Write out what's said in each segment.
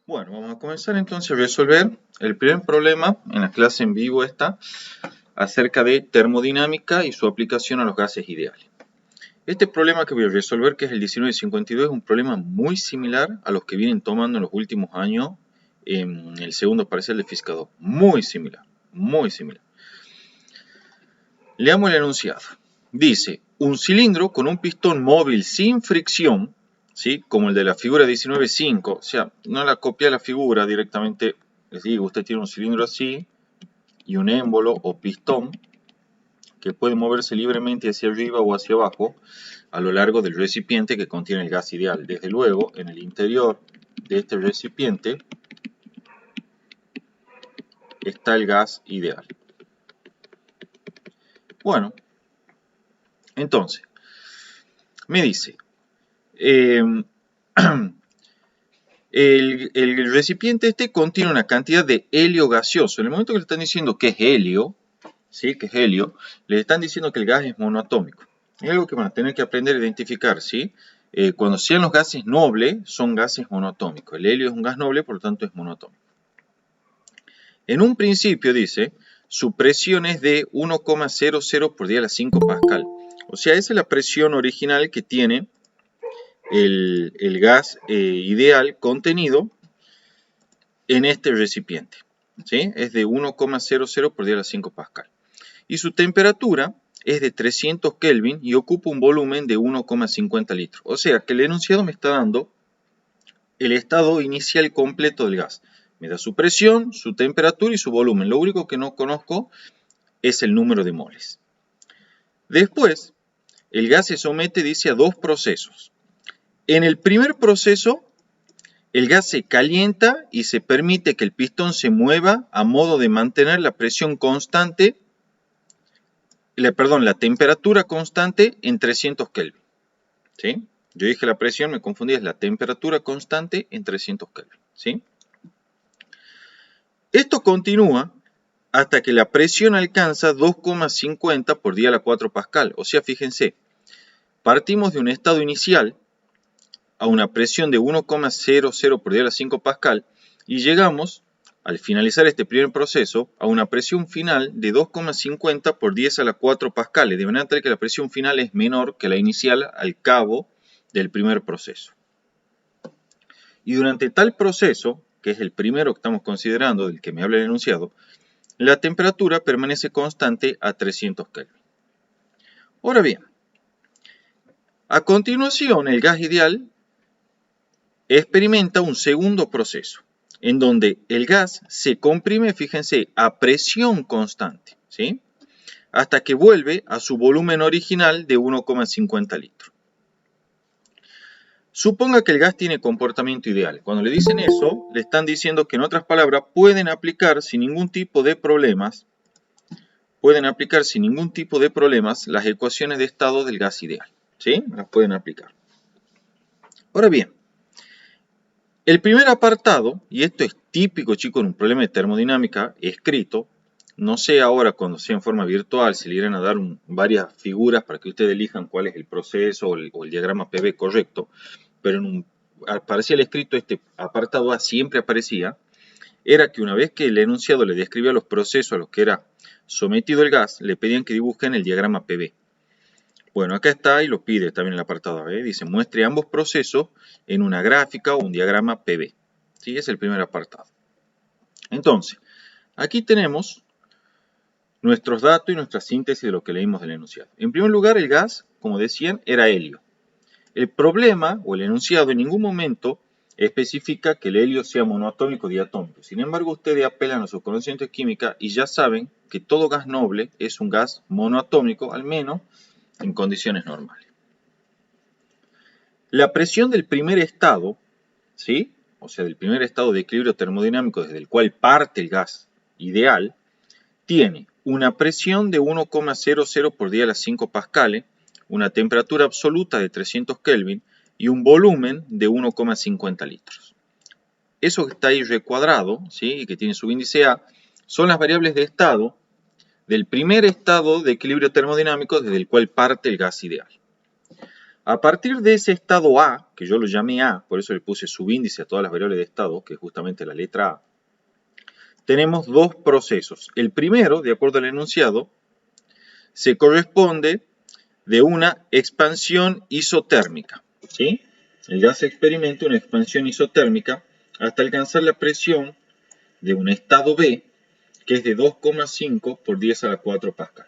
Bueno, vamos a comenzar entonces a resolver el primer problema en la clase en vivo acerca de termodinámica y su aplicación a los gases ideales. Este problema que voy a resolver, que es el 1952, es un problema muy similar a los que vienen tomando en los últimos años en el segundo parcial de Física 2. Muy similar, muy similar. Leamos el enunciado. Dice, un cilindro con un pistón móvil sin fricción, ¿sí? Como el de la figura 19.5, o sea, no la copia la figura directamente, les digo, usted tiene un cilindro así y un émbolo o pistón que puede moverse libremente hacia arriba o hacia abajo a lo largo del recipiente que contiene el gas ideal. Desde luego, en el interior de este recipiente está el gas ideal. Bueno, entonces, me dice, el recipiente este contiene una cantidad de helio gaseoso. En el momento que le están diciendo que es helio, ¿sí? Que es helio, le están diciendo que el gas es monoatómico. Es algo que van a tener que aprender a identificar, ¿sí? Cuando sean los gases nobles, son gases monoatómicos. El helio es un gas noble, por lo tanto es monoatómico. En un principio dice, su presión es de 1,00 por 10 a la 5 pascal. O sea, esa es la presión original que tiene el gas ideal contenido en este recipiente, ¿sí? Es de 1,00 por 10 a la 5 pascal. Y su temperatura es de 300 Kelvin y ocupa un volumen de 1,50 litros. O sea que el enunciado me está dando el estado inicial completo del gas. Me da su presión, su temperatura y su volumen. Lo único que no conozco es el número de moles. Después, el gas se somete, dice, a dos procesos. En el primer proceso, el gas se calienta y se permite que el pistón se mueva a modo de mantener la presión constante, la temperatura constante en 300 Kelvin. ¿Sí? Yo dije la presión, me confundí, es la temperatura constante en 300 Kelvin. ¿Sí? Esto continúa hasta que la presión alcanza 2,50 por 10 a la 4 pascal. O sea, fíjense, partimos de un estado inicial a una presión de 1,00 por 10 a la 5 pascal y llegamos, al finalizar este primer proceso, a una presión final de 2,50 por 10 a la 4 pascales, de manera tal que la presión final es menor que la inicial al cabo del primer proceso. Y durante tal proceso, que es el primero que estamos considerando, del que me habla el enunciado, la temperatura permanece constante a 300 Kelvin. Ahora bien, a continuación el gas ideal experimenta un segundo proceso, en donde el gas se comprime, fíjense, a presión constante, ¿sí? Hasta que vuelve a su volumen original de 1,50 litros. Suponga que el gas tiene comportamiento ideal. Cuando le dicen eso, le están diciendo que, en otras palabras, pueden aplicar sin ningún tipo de problemas las ecuaciones de estado del gas ideal. ¿Sí? Las pueden aplicar. Ahora bien, el primer apartado, y esto es típico, chicos, en un problema de termodinámica escrito, no sé ahora cuando sea en forma virtual si le irán a dar varias figuras para que ustedes elijan cuál es el proceso o el diagrama PV correcto, pero en un parcial escrito este apartado A siempre aparecía, era que una vez que el enunciado le describía los procesos a los que era sometido el gas, le pedían que dibujen el diagrama PV. Bueno, acá está y lo pide también el apartado A, dice muestre ambos procesos en una gráfica o un diagrama PV. ¿Sí? Es el primer apartado. Entonces, aquí tenemos nuestros datos y nuestra síntesis de lo que leímos del enunciado. En primer lugar, el gas, como decían, era helio. El problema o el enunciado en ningún momento especifica que el helio sea monoatómico o diatómico. Sin embargo, ustedes apelan a su conocimiento de química y ya saben que todo gas noble es un gas monoatómico, al menos en condiciones normales. La presión del primer estado, ¿sí? O sea, del primer estado de equilibrio termodinámico desde el cual parte el gas ideal, tiene una presión de 1,00 por 10 a la 5 pascales, una temperatura absoluta de 300 Kelvin y un volumen de 1,50 litros. Eso que está ahí recuadrado, ¿sí? Y que tiene su índice A, son las variables de estado del primer estado de equilibrio termodinámico desde el cual parte el gas ideal. A partir de ese estado A, que yo lo llamé A, por eso le puse subíndice a todas las variables de estado, que es justamente la letra A, tenemos dos procesos. El primero, de acuerdo al enunciado, se corresponde de una expansión isotérmica, ¿sí? El gas experimenta una expansión isotérmica hasta alcanzar la presión de un estado B, que es de 2,5 por 10 a la 4 pascal.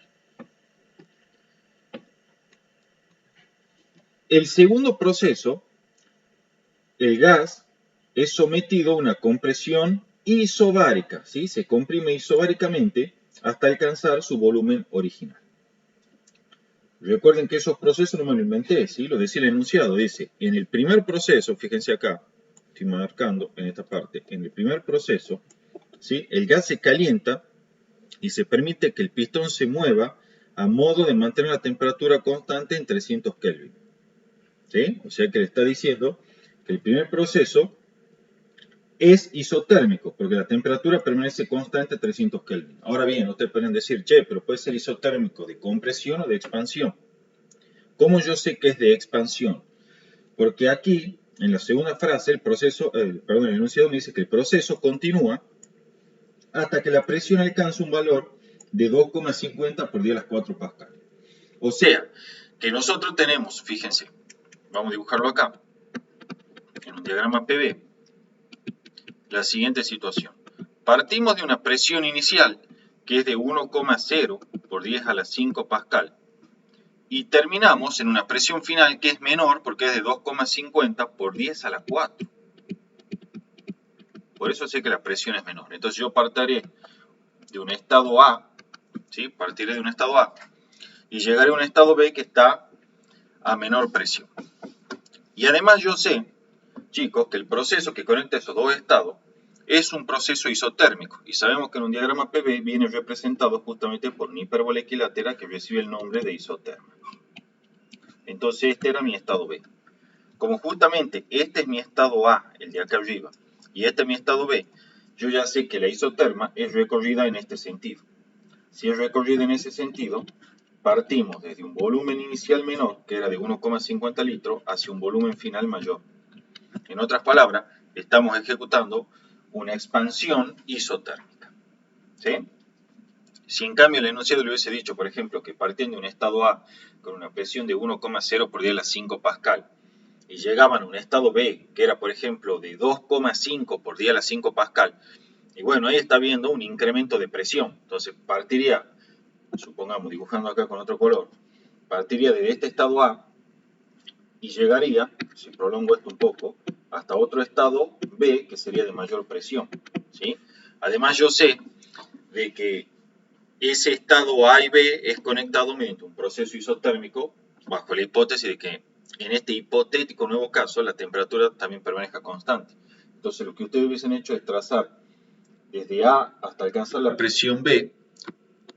El segundo proceso, el gas es sometido a una compresión isobárica, ¿sí? Se comprime isobáricamente hasta alcanzar su volumen original. Recuerden que esos procesos no me lo inventé, ¿sí? Lo decía el enunciado, dice, en el primer proceso, fíjense acá, estoy marcando en esta parte, en el primer proceso, ¿sí? El gas se calienta y se permite que el pistón se mueva a modo de mantener la temperatura constante en 300 Kelvin. ¿Sí? O sea que le está diciendo que el primer proceso es isotérmico, porque la temperatura permanece constante a 300 Kelvin. Ahora bien, ustedes pueden decir, che, pero puede ser isotérmico de compresión o de expansión. ¿Cómo yo sé que es de expansión? Porque aquí, en la segunda frase, el enunciado me dice que el proceso continúa hasta que la presión alcanza un valor de 2,50 por 10 a las 4 pascal. O sea, que nosotros tenemos, fíjense, vamos a dibujarlo acá, en un diagrama PV, la siguiente situación. Partimos de una presión inicial, que es de 1,0 por 10 a la 5 pascal, y terminamos en una presión final que es menor, porque es de 2,50 por 10 a la 4. Por eso sé que la presión es menor. Entonces yo partiré de un estado A, ¿sí? Partiré de un estado A, y llegaré a un estado B que está a menor presión. Y además yo sé, chicos, que el proceso que conecta esos dos estados es un proceso isotérmico. Y sabemos que en un diagrama PV viene representado justamente por una hipérbola equilátera que recibe el nombre de isoterma. Entonces este era mi estado B. Como justamente este es mi estado A, el de acá arriba, y este es mi estado B, yo ya sé que la isoterma es recorrida en este sentido. Si es recorrida en ese sentido, partimos desde un volumen inicial menor, que era de 1,50 litros, hacia un volumen final mayor. En otras palabras, estamos ejecutando una expansión isotérmica. ¿Sí? Si en cambio el enunciado le hubiese dicho, por ejemplo, que partiendo de un estado A con una presión de 1,0 por 10 a la 5 pascal y llegaban a un estado B, que era, por ejemplo, de 2,5 por 10 a la 5 pascal, y bueno, ahí está viendo un incremento de presión. Entonces partiría, supongamos, dibujando acá con otro color, partiría de este estado A y llegaría, si prolongo esto un poco, hasta otro estado B, que sería de mayor presión, ¿sí? Además yo sé de que ese estado A y B es conectado mediante un proceso isotérmico, bajo la hipótesis de que en este hipotético nuevo caso la temperatura también permanezca constante. Entonces lo que ustedes hubiesen hecho es trazar desde A hasta alcanzar la presión B,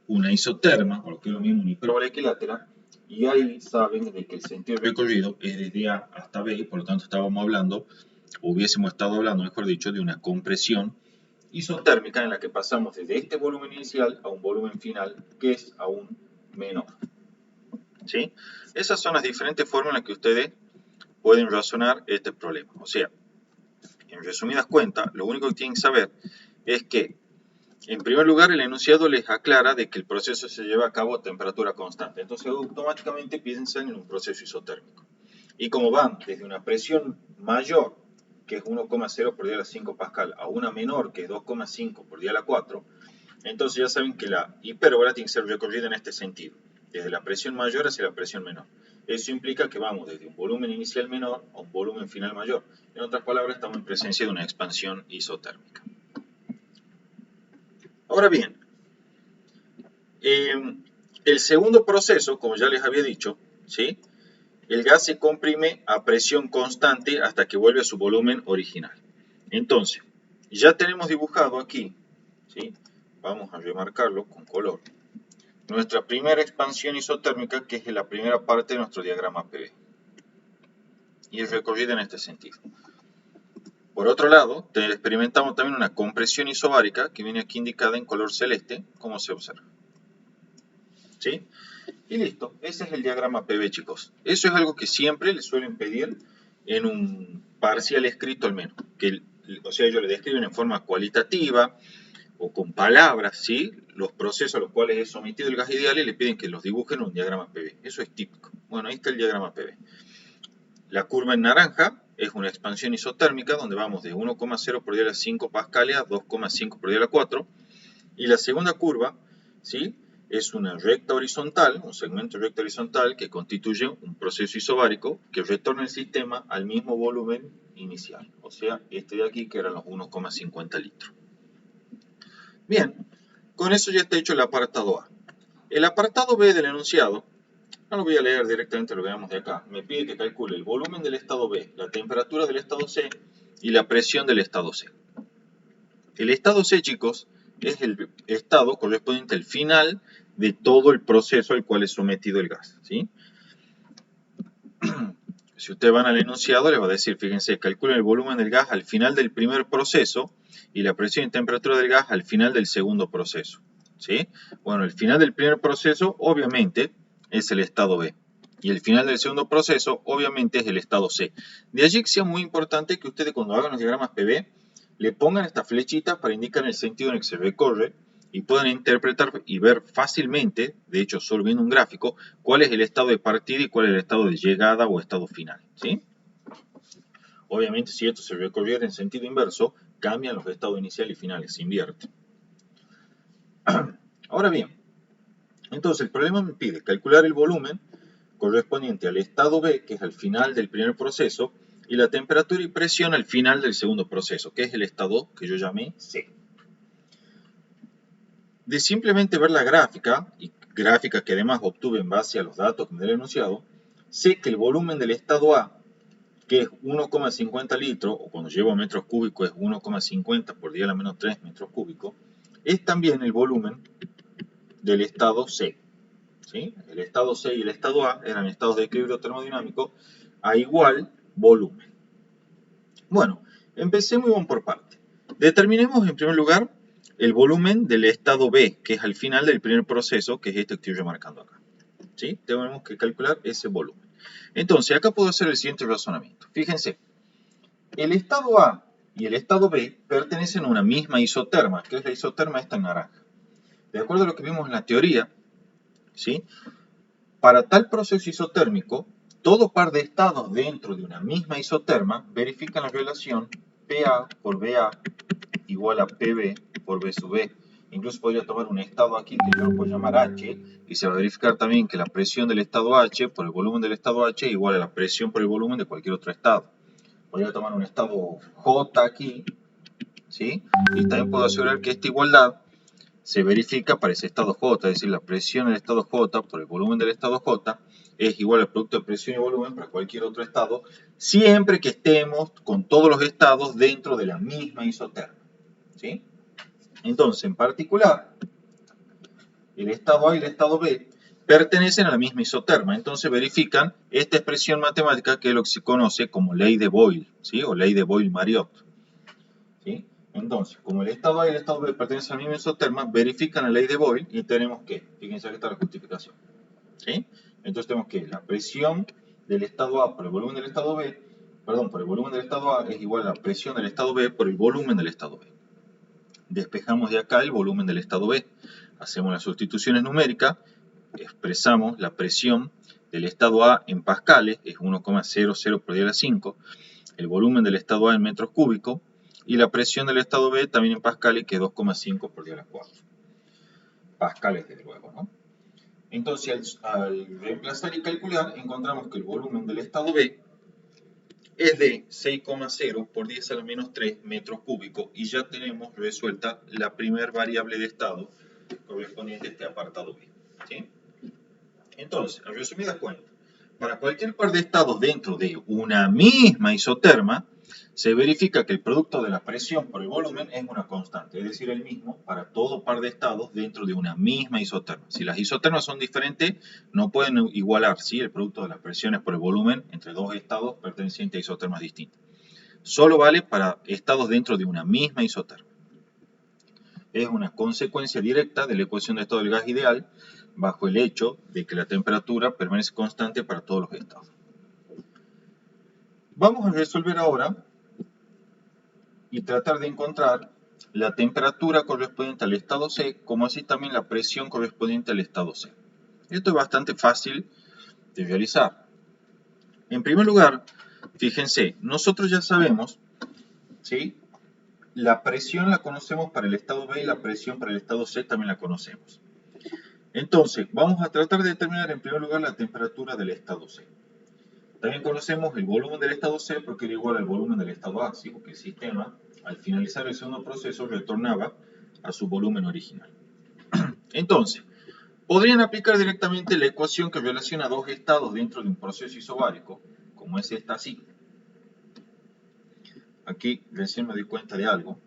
una isoterma, o lo que es lo mismo, una hipérbola equilátera, y ahí saben de que el sentido recorrido es desde A hasta B, y por lo tanto estábamos hablando, o hubiésemos estado hablando, mejor dicho, de una compresión isotérmica en la que pasamos desde este volumen inicial a un volumen final que es aún menor. ¿Sí? Esas son las diferentes formas en las que ustedes pueden razonar este problema. O sea, en resumidas cuentas, lo único que tienen que saber es que, en primer lugar, el enunciado les aclara de que el proceso se lleva a cabo a temperatura constante. Entonces, automáticamente piensan en un proceso isotérmico. Y como van desde una presión mayor, que es 1,0 por 10 a la 5 pascal, a una menor, que es 2,5 por 10 a la 4, entonces ya saben que la hipérbola tiene que ser recorrida en este sentido, desde la presión mayor hacia la presión menor. Eso implica que vamos desde un volumen inicial menor a un volumen final mayor. En otras palabras, estamos en presencia de una expansión isotérmica. Ahora bien, el segundo proceso, como ya les había dicho, ¿sí? El gas se comprime a presión constante hasta que vuelve a su volumen original. Entonces, ya tenemos dibujado aquí, ¿sí? Vamos a remarcarlo con color, nuestra primera expansión isotérmica, que es la primera parte de nuestro diagrama PV. Y es recorrida en este sentido. Por otro lado, experimentamos también una compresión isobárica, que viene aquí indicada en color celeste, como se observa. ¿Sí? Y listo, ese es el diagrama PV, chicos. Eso es algo que siempre les suelen pedir en un parcial escrito al menos. O sea, ellos le describen en forma cualitativa o con palabras, ¿sí? Los procesos a los cuales es sometido el gas ideal y le piden que los dibujen en un diagrama PV. Eso es típico. Bueno, ahí está el diagrama PV. La curva en naranja es una expansión isotérmica donde vamos de 1,0 por 10 a la 5 pascales a 2,5 por 10 a la 4. Y la segunda curva, ¿sí?, es una recta horizontal, un segmento recto horizontal que constituye un proceso isobárico que retorna el sistema al mismo volumen inicial. O sea, este de aquí que eran los 1,50 litros. Bien, con eso ya está hecho el apartado A. El apartado B del enunciado, no lo voy a leer directamente, lo veamos de acá. Me pide que calcule el volumen del estado B, la temperatura del estado C y la presión del estado C. El estado C, chicos, es el estado correspondiente al final de todo el proceso al cual es sometido el gas, ¿sí? Si ustedes van al enunciado, le va a decir, fíjense, calculen el volumen del gas al final del primer proceso y la presión y temperatura del gas al final del segundo proceso, ¿sí? Bueno, el final del primer proceso, obviamente, es el estado B. Y el final del segundo proceso, obviamente, es el estado C. De allí que sea muy importante que ustedes cuando hagan los diagramas PV, le pongan estas flechitas para indicar el sentido en el que se recorre y puedan interpretar y ver fácilmente, de hecho solo viendo un gráfico, cuál es el estado de partida y cuál es el estado de llegada o estado final, ¿sí? Obviamente si esto se recorriera en sentido inverso, cambian los estados iniciales y finales, se invierte. Ahora bien, entonces el problema me pide calcular el volumen correspondiente al estado B, que es al final del primer proceso, y la temperatura y presión al final del segundo proceso, que es el estado que yo llamé C. De simplemente ver la gráfica, y gráfica que además obtuve en base a los datos que me del enunciado, sé que el volumen del estado A, que es 1,50 litros, o cuando llevo a metros cúbicos es 1,50 por 10 a la menos 3 metros cúbicos, es también el volumen del estado C. ¿Sí? El estado C y el estado A eran estados de equilibrio termodinámico a igual volumen. Bueno, empecemos y vamos por parte. Determinemos en primer lugar el volumen del estado B, que es al final del primer proceso, que es este que estoy remarcando acá. ¿Sí? Tenemos que calcular ese volumen. Entonces, acá puedo hacer el siguiente razonamiento. Fíjense, el estado A y el estado B pertenecen a una misma isoterma, que es la isoterma esta en naranja. De acuerdo a lo que vimos en la teoría, ¿sí?, para tal proceso isotérmico, todo par de estados dentro de una misma isoterma verifican la relación PA por BA igual a PB por B sub B. Incluso podría tomar un estado aquí que yo lo puedo llamar H y se va a verificar también que la presión del estado H por el volumen del estado H es igual a la presión por el volumen de cualquier otro estado. Podría tomar un estado J aquí, ¿sí? Y también puedo asegurar que esta igualdad se verifica para ese estado J, es decir, la presión del estado J por el volumen del estado J es igual al producto de presión y volumen para cualquier otro estado, siempre que estemos con todos los estados dentro de la misma isoterma, ¿sí? Entonces, en particular, el estado A y el estado B pertenecen a la misma isoterma, entonces verifican esta expresión matemática que es lo que se conoce como ley de Boyle, ¿sí?, o ley de Boyle-Mariotte, ¿sí? Entonces, como el estado A y el estado B pertenecen a la misma isoterma, verifican la ley de Boyle y tenemos que, fíjense aquí está la justificación, ¿sí? Entonces tenemos que la presión del estado A por el volumen del estado B, perdón, por el volumen del estado A es igual a la presión del estado B por el volumen del estado B. Despejamos de acá el volumen del estado B, hacemos las sustituciones numéricas, expresamos la presión del estado A en pascales, es 1,00 por 10 a la 5, el volumen del estado A en metros cúbicos, y la presión del estado B también en pascales, que es 2,5 por 10 a la 4. Pascales, desde luego, ¿no? Entonces, al reemplazar y calcular, encontramos que el volumen del estado B es de 6,0 por 10 a la menos 3 metros cúbicos y ya tenemos resuelta la primer variable de estado correspondiente a este apartado B, ¿sí? Entonces, en resumidas cuentas, para cualquier par de estados dentro de una misma isoterma, se verifica que el producto de la presión por el volumen es una constante, es decir, el mismo para todo par de estados dentro de una misma isoterma. Si las isotermas son diferentes, no pueden igualar, ¿sí?, el producto de las presiones por el volumen entre dos estados pertenecientes a isotermas distintas. Solo vale para estados dentro de una misma isoterma. Es una consecuencia directa de la ecuación de estado del gas ideal, bajo el hecho de que la temperatura permanece constante para todos los estados. Vamos a resolver ahora y tratar de encontrar la temperatura correspondiente al estado C, como así también la presión correspondiente al estado C. Esto es bastante fácil de realizar. En primer lugar, fíjense, nosotros ya sabemos, ¿sí? La presión la conocemos para el estado B y la presión para el estado C también la conocemos. Entonces, vamos a tratar de determinar en primer lugar la temperatura del estado C. También conocemos el volumen del estado C porque era igual al volumen del estado A, ¿sí? Porque el sistema, al finalizar el segundo proceso, retornaba a su volumen original. Entonces, podrían aplicar directamente la ecuación que relaciona dos estados dentro de un proceso isobárico, como es esta así. Aquí recién me di cuenta de algo.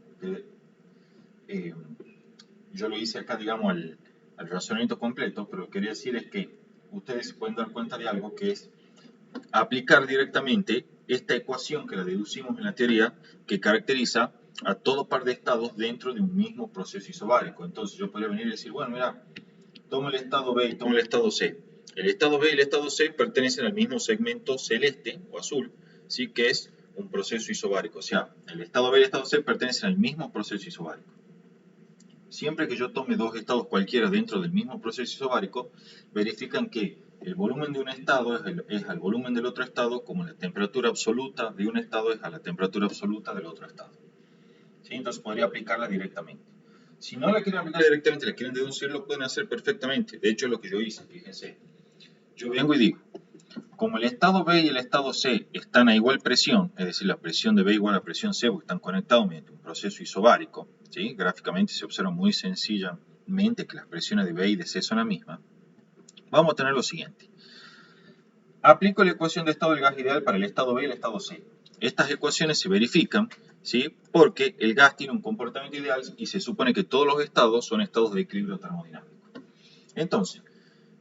Yo lo hice acá, digamos, al razonamiento completo, pero lo que quería decir es que ustedes se pueden dar cuenta de algo que es aplicar directamente esta ecuación que la deducimos en la teoría que caracteriza a todo par de estados dentro de un mismo proceso isobárico. Entonces yo podría venir y decir, bueno, mira, tomo el estado B y tomo el estado C. El estado B y el estado C pertenecen al mismo segmento celeste o azul, ¿sí? Que es un proceso isobárico. O sea, el estado B y el estado C pertenecen al mismo proceso isobárico. Siempre que yo tome dos estados cualquiera dentro del mismo proceso isobárico, verifican que el volumen de un estado es al volumen del otro estado, como la temperatura absoluta de un estado es a la temperatura absoluta del otro estado. ¿Sí? Entonces podría aplicarla directamente. Si no la quieren aplicar directamente, la quieren deducir, lo pueden hacer perfectamente. De hecho, es lo que yo hice, fíjense. Yo vengo y digo, como el estado B y el estado C están a igual presión, es decir, la presión de B igual a la presión C, porque están conectados mediante un proceso isobárico, ¿sí? Gráficamente se observa muy sencillamente que las presiones de B y de C son la misma. Vamos a tener lo siguiente. Aplico la ecuación de estado del gas ideal para el estado B y el estado C. Estas ecuaciones se verifican, ¿sí? Porque el gas tiene un comportamiento ideal y se supone que todos los estados son estados de equilibrio termodinámico. Entonces,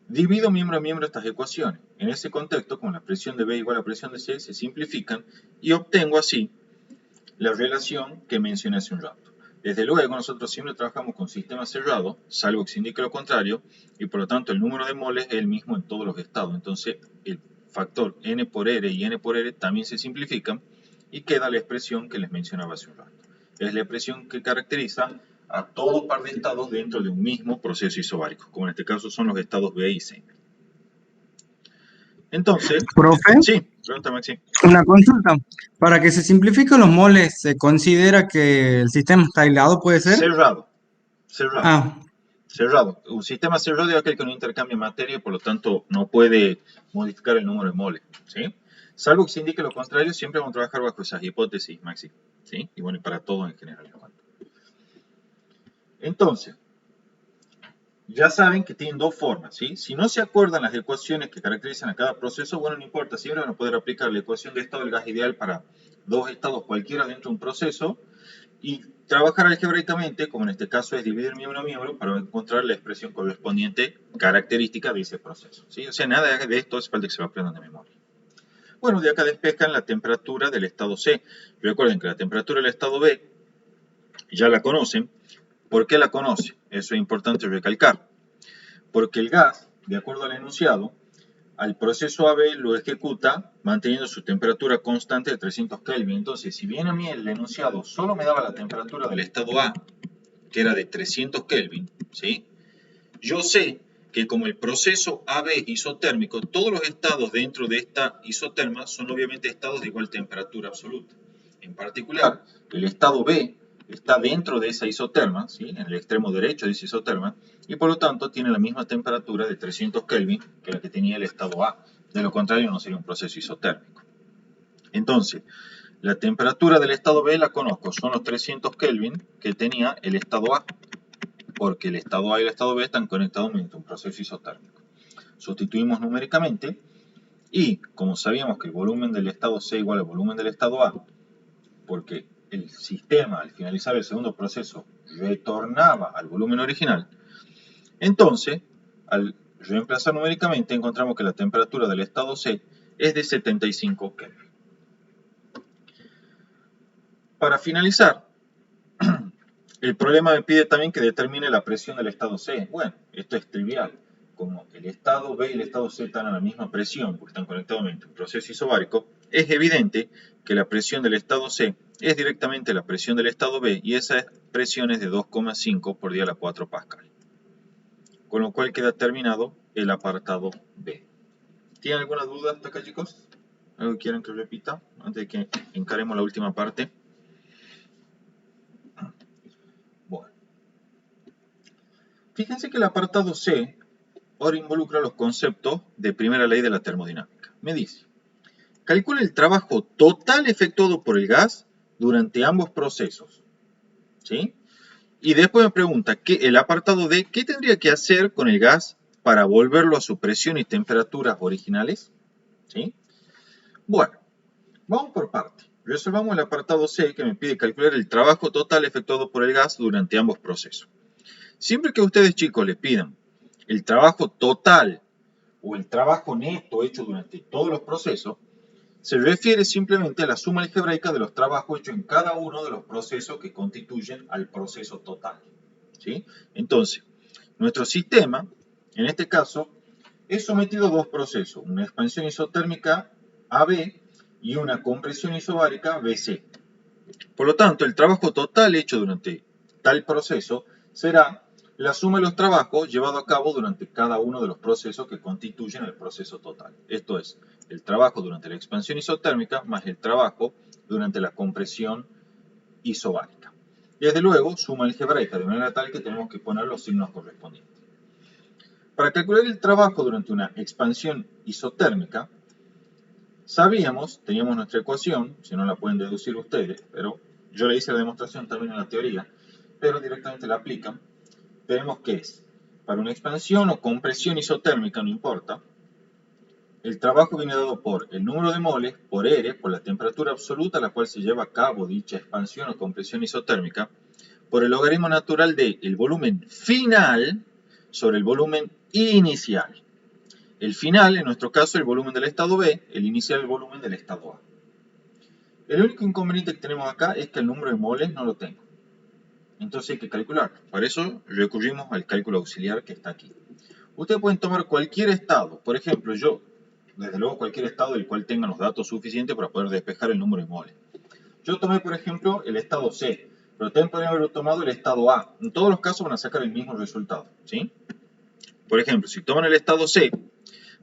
divido miembro a miembro estas ecuaciones. En ese contexto, con la presión de B igual a la presión de C, se simplifican y obtengo así la relación que mencioné hace un rato. Desde luego, nosotros siempre trabajamos con sistemas cerrados, salvo que se indique lo contrario, y por lo tanto el número de moles es el mismo en todos los estados. Entonces, el factor N por R y N por R también se simplifican y queda la expresión que les mencionaba hace un rato. Es la expresión que caracteriza a todo par de estados dentro de un mismo proceso isobárico, como en este caso son los estados B y C. Entonces, Profe, sí, pregunta Maxi. una consulta. Para que se simplifiquen los moles, ¿se considera que el sistema está aislado, puede ser? Cerrado, cerrado. Ah, Cerrado. Un sistema cerrado es aquel que no intercambia materia y por lo tanto no puede modificar el número de moles. ¿Sí? Salvo que se indique lo contrario, siempre vamos a trabajar bajo esas hipótesis, Maxi. ¿Sí? Y bueno, y para todo en general. Entonces, ya saben que tienen dos formas. ¿Sí? Si no se acuerdan las ecuaciones que caracterizan a cada proceso, bueno, no importa. Siempre van a poder aplicar la ecuación de estado del gas ideal para dos estados cualquiera dentro de un proceso y trabajar algebraicamente, como en este caso es dividir miembro a miembro, para encontrar la expresión correspondiente característica de ese proceso. ¿Sí? O sea, nada de esto hace falta que se lo aprendan de memoria. Bueno, de acá despejan la temperatura del estado C. Recuerden que la temperatura del estado B ya la conocen. ¿Por qué la conocen? Eso es importante recalcar. Porque el gas, de acuerdo al enunciado, al proceso AB lo ejecuta manteniendo su temperatura constante de 300 Kelvin. Entonces, si bien a mí el enunciado solo me daba la temperatura del estado A, que era de 300 Kelvin, ¿sí? Yo sé que como el proceso AB es isotérmico, todos los estados dentro de esta isoterma son obviamente estados de igual temperatura absoluta. En particular, el estado B está dentro de esa isoterma, ¿sí? En el extremo derecho de esa isoterma, y por lo tanto tiene la misma temperatura de 300 Kelvin que la que tenía el estado A. De lo contrario, no sería un proceso isotérmico. Entonces, la temperatura del estado B la conozco, son los 300 Kelvin que tenía el estado A, porque el estado A y el estado B están conectados mediante un proceso isotérmico. Sustituimos numéricamente y, como sabíamos que el volumen del estado C igual al volumen del estado A, porque el sistema al finalizar el segundo proceso retornaba al volumen original, entonces, al reemplazar numéricamente, encontramos que la temperatura del estado C es de 75 Kelvin. Para finalizar, el problema me pide también que determine la presión del estado C. Bueno, esto es trivial. como el estado B y el estado C están a la misma presión, porque están conectados mediante un proceso isobárico, es evidente que la presión del estado C es directamente la presión del estado B y esa presión es de 2,5 por 10 a la 4 pascal. Con lo cual queda terminado el apartado B. ¿Tienen alguna duda hasta acá, chicos? ¿Algo que quieran que repita antes de que encaremos la última parte? Bueno. Fíjense que el apartado C ahora involucra los conceptos de primera ley de la termodinámica. Me dice, calcula el trabajo total efectuado por el gas durante ambos procesos. ¿Sí? Y después me pregunta, el apartado D, ¿qué tendría que hacer con el gas para volverlo a su presión y temperaturas originales? ¿Sí? Bueno, vamos por parte. Resolvamos el apartado C que me pide calcular el trabajo total efectuado por el gas durante ambos procesos. Siempre que ustedes, chicos, les pidan el trabajo total o el trabajo neto hecho durante todos los procesos, se refiere simplemente a la suma algebraica de los trabajos hechos en cada uno de los procesos que constituyen al proceso total. ¿Sí? Entonces, nuestro sistema, en este caso, es sometido a dos procesos, una expansión isotérmica AB y una compresión isobárica BC. Por lo tanto, el trabajo total hecho durante tal proceso será la suma de los trabajos llevados a cabo durante cada uno de los procesos que constituyen el proceso total. Esto es, el trabajo durante la expansión isotérmica más el trabajo durante la compresión isobárica. Desde luego, suma algebraica, de manera tal que tenemos que poner los signos correspondientes. Para calcular el trabajo durante una expansión isotérmica, teníamos nuestra ecuación, si no la pueden deducir ustedes, pero yo le hice la demostración también en la teoría, pero directamente la aplican. Tenemos que es, para una expansión o compresión isotérmica, no importa, el trabajo viene dado por el número de moles, por R, por la temperatura absoluta a la cual se lleva a cabo dicha expansión o compresión isotérmica, por el logaritmo natural del volumen final sobre el volumen inicial. El final, en nuestro caso, el volumen del estado B, el inicial, el volumen del estado A. El único inconveniente que tenemos acá es que el número de moles no lo tengo. Entonces hay que calcular. Para eso recurrimos al cálculo auxiliar que está aquí. Ustedes pueden tomar cualquier estado. Por ejemplo, yo, desde luego, cualquier estado del cual tengan los datos suficientes para poder despejar el número de moles. Yo tomé, por ejemplo, el estado C, pero también podrían haber tomado el estado A. En todos los casos van a sacar el mismo resultado, ¿sí? Por ejemplo, si toman el estado C,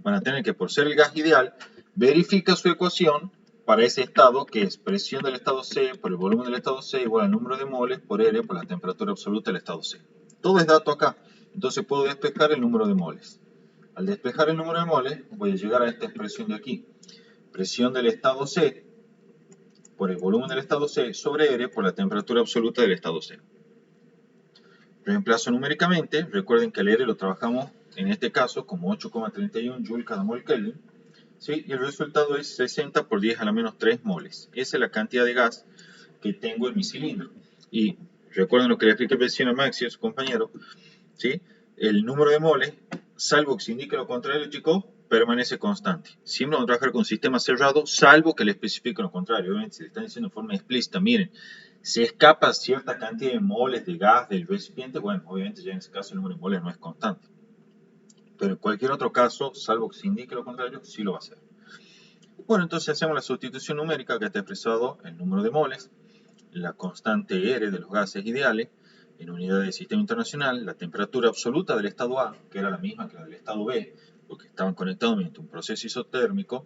van a tener que, por ser el gas ideal, verifica su ecuación para ese estado, que es presión del estado C por el volumen del estado C igual al número de moles por R por la temperatura absoluta del estado C. Todo es dato acá, entonces puedo despejar el número de moles. Al despejar el número de moles, voy a llegar a esta expresión de aquí. Presión del estado C por el volumen del estado C sobre R por la temperatura absoluta del estado C. Reemplazo numéricamente, recuerden que el R lo trabajamos en este caso como 8,31 Joule cada mol Kelvin, ¿sí? Y el resultado es 60 por 10 a la menos 3 moles. Esa es la cantidad de gas que tengo en mi cilindro. Y recuerden lo que le expliqué recién a Maxi, a su compañero, ¿sí? El número de moles, salvo que se indique lo contrario, chicos, permanece constante. Siempre vamos a trabajar con un sistema cerrado, salvo que le especifique lo contrario. Obviamente, si le están diciendo de forma explícita, miren, se escapa cierta cantidad de moles de gas del recipiente, bueno, obviamente ya en ese caso el número de moles no es constante. Pero en cualquier otro caso, salvo que se indique lo contrario, sí lo va a hacer. Bueno, entonces hacemos la sustitución numérica que está expresado el número de moles, la constante R de los gases ideales, en unidades del sistema internacional, la temperatura absoluta del estado A, que era la misma que la del estado B, porque estaban conectados mediante un proceso isotérmico,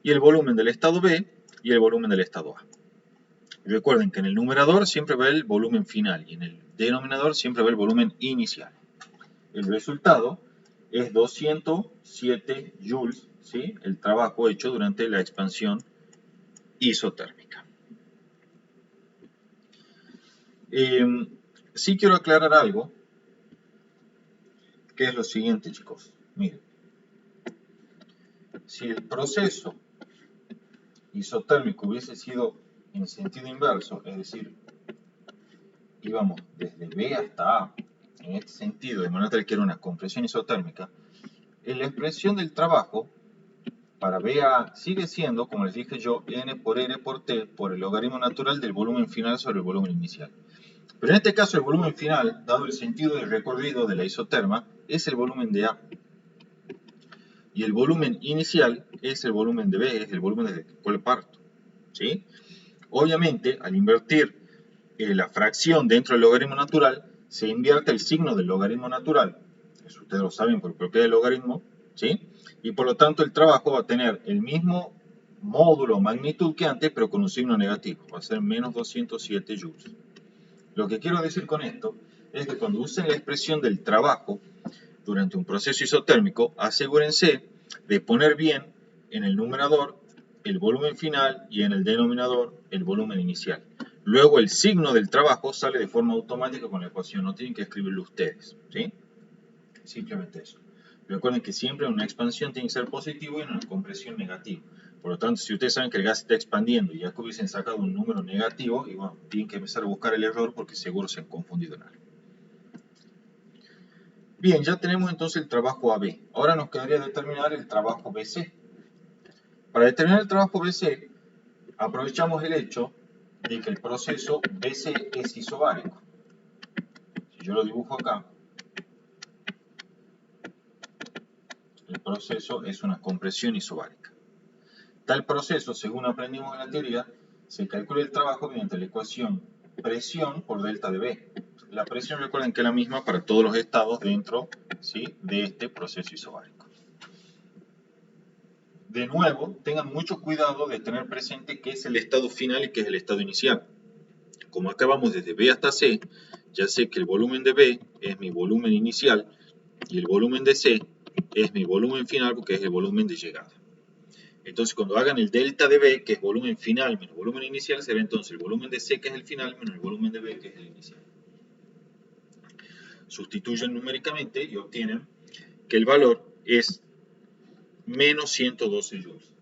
y el volumen del estado B y el volumen del estado A. Recuerden que en el numerador siempre va el volumen final y en el denominador siempre va el volumen inicial. El resultado es 207 joules, ¿sí? El trabajo hecho durante la expansión isotérmica. Sí quiero aclarar algo, que es lo siguiente, chicos. Miren, si el proceso isotérmico hubiese sido en sentido inverso, es decir, íbamos desde B hasta A, en este sentido, de manera tal que era una compresión isotérmica, la expresión del trabajo para BA sigue siendo, como les dije yo, N por R por T por el logaritmo natural del volumen final sobre el volumen inicial. Pero en este caso el volumen final, dado el sentido del recorrido de la isoterma, es el volumen de A. y el volumen inicial es el volumen de B, es el volumen desde el cual parto, ¿sí? Obviamente, al invertir la fracción dentro del logaritmo natural, se invierte el signo del logaritmo natural, eso ustedes lo saben por propiedad del logaritmo, ¿sí? Y por lo tanto el trabajo va a tener el mismo módulo o magnitud que antes, pero con un signo negativo, va a ser menos 207 joules. Lo que quiero decir con esto es que cuando usen la expresión del trabajo durante un proceso isotérmico, asegúrense de poner bien en el numerador el volumen final y en el denominador el volumen inicial. Luego el signo del trabajo sale de forma automática con la ecuación, no tienen que escribirlo ustedes, ¿sí? Simplemente eso. Recuerden que siempre una expansión tiene que ser positivo y una compresión negativa. Por lo tanto, si ustedes saben que el gas está expandiendo y ya que hubiesen sacado un número negativo, y bueno, tienen que empezar a buscar el error porque seguro se han confundido en algo. Bien, ya tenemos entonces el trabajo AB. Ahora nos quedaría determinar el trabajo BC. Para determinar el trabajo BC, aprovechamos el hecho de que el proceso BC es isobárico. Si yo lo dibujo acá, el proceso es una compresión isobárica. Tal proceso, según aprendimos en la teoría, se calcula el trabajo mediante la ecuación presión por delta de B. La presión, recuerden que es la misma para todos los estados dentro, ¿sí?, de este proceso isobárico. De nuevo, tengan mucho cuidado de tener presente qué es el estado final y qué es el estado inicial. Como acá vamos desde B hasta C, ya sé que el volumen de B es mi volumen inicial y el volumen de C es mi volumen final porque es el volumen de llegada. Entonces, cuando hagan el delta de B, que es volumen final menos volumen inicial, será entonces el volumen de C, que es el final, menos el volumen de B, que es el inicial. Sustituyen numéricamente y obtienen que el valor es menos 112 joules.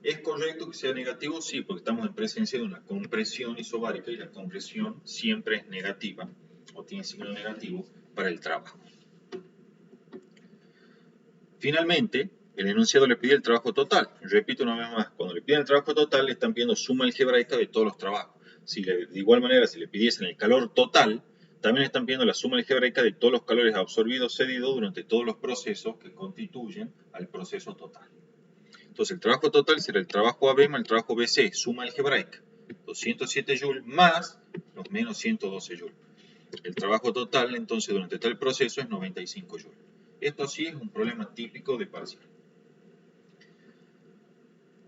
¿Es correcto que sea negativo? Sí, porque estamos en presencia de una compresión isobárica y la compresión siempre es negativa o tiene signo negativo para el trabajo. Finalmente, el enunciado le pide el trabajo total. Repito una vez más, cuando le piden el trabajo total, le están pidiendo suma algebraica de todos los trabajos. De igual manera, si le pidiesen el calor total, también le están pidiendo la suma algebraica de todos los calores absorbidos o cedidos durante todos los procesos que constituyen al proceso total. Entonces, el trabajo total será el trabajo AB más el trabajo BC, suma algebraica. 207 joules más los menos 112 joules. El trabajo total, entonces, durante tal proceso es 95 joules. Esto sí es un problema típico de parcial.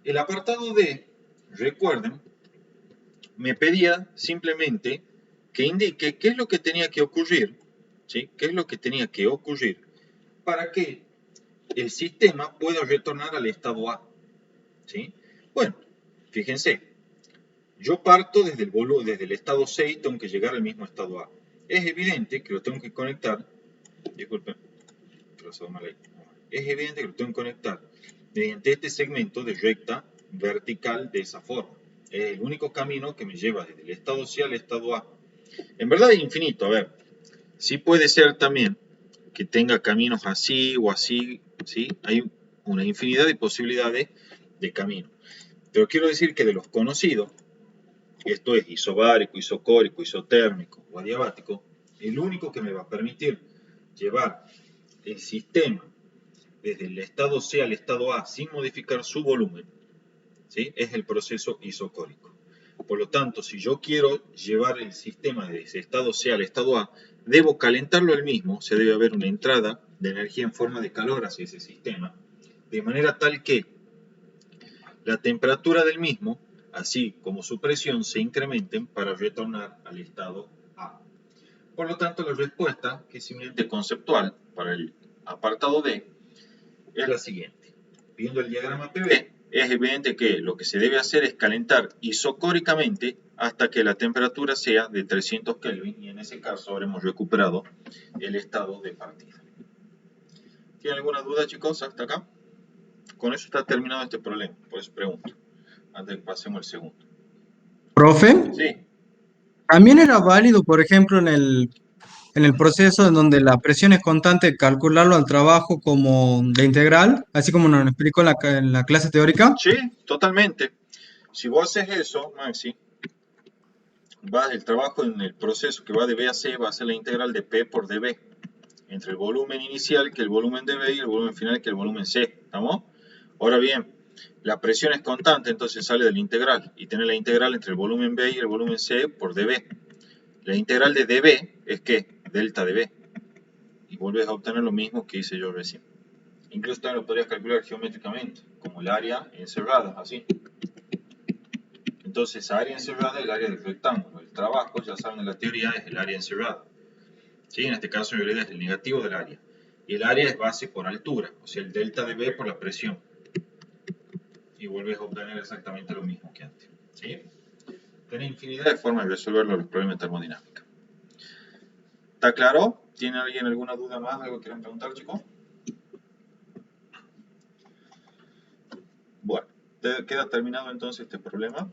El apartado D, recuerden, me pedía simplemente que indique qué es lo que tenía que ocurrir, ¿sí? ¿Qué es lo que tenía que ocurrir para que el sistema pueda retornar al estado A? ¿Sí? Bueno, fíjense, yo parto desde el estado 6, tengo que llegar al mismo estado A. Es evidente que lo tengo que conectar, disculpen, es evidente que lo tengo que conectar mediante este segmento de recta vertical de esa forma. Es el único camino que me lleva desde el estado C al estado A. En verdad es infinito, a ver, sí puede ser también que tenga caminos así o así, ¿sí? Hay una infinidad de posibilidades de caminos. Pero quiero decir que de los conocidos, esto es isobárico, isocórico, isotérmico o adiabático, el único que me va a permitir llevar el sistema desde el estado C al estado A sin modificar su volumen, ¿sí?, es el proceso isocórico. Por lo tanto, si yo quiero llevar el sistema desde ese estado C al estado A, debo calentarlo al mismo, se debe haber una entrada de energía en forma de calor hacia ese sistema, de manera tal que la temperatura del mismo, así como su presión, se incrementen para retornar al estado A. Por lo tanto, la respuesta, que es simplemente conceptual para el apartado D, es la siguiente. Viendo el diagrama PV, es evidente que lo que se debe hacer es calentar isocóricamente hasta que la temperatura sea de 300 Kelvin y en ese caso habremos recuperado el estado de partida. ¿Tienen alguna duda, chicos, hasta acá? Con eso está terminado este problema, por eso pregunto, antes de que pasemos al segundo. Profe, Sí, también era válido, por ejemplo, en el proceso en donde la presión es constante, calcularlo al trabajo como de integral, así como nos explicó en la clase teórica. sí, totalmente. Si vos haces eso, Maxi, el trabajo en el proceso que va de B a C va a ser la integral de P por dB. entre el volumen inicial, que es el volumen de B, y el volumen final, que es el volumen C. ¿Estamos? Ahora bien, la presión es constante, entonces sale del integral. Y tener la integral entre el volumen B y el volumen C por dB. La integral de dB es ¿qué? Delta dB. Y vuelves a obtener lo mismo que hice yo recién. Incluso también lo podrías calcular geométricamente, como el área encerrada, así. Entonces, área encerrada es el área del rectángulo. El trabajo, ya saben, en la teoría es el área encerrada. ¿Sí? En este caso, en realidad es el negativo del área. Y el área es base por altura, o sea, el delta de B por la presión. Y vuelves a obtener exactamente lo mismo que antes. ¿Sí? Tienes infinidad de formas de resolver los problemas de termodinámica. ¿Está claro? ¿Tiene alguien alguna duda más? ¿Algo que quieran preguntar, chicos? Bueno, queda terminado entonces este problema.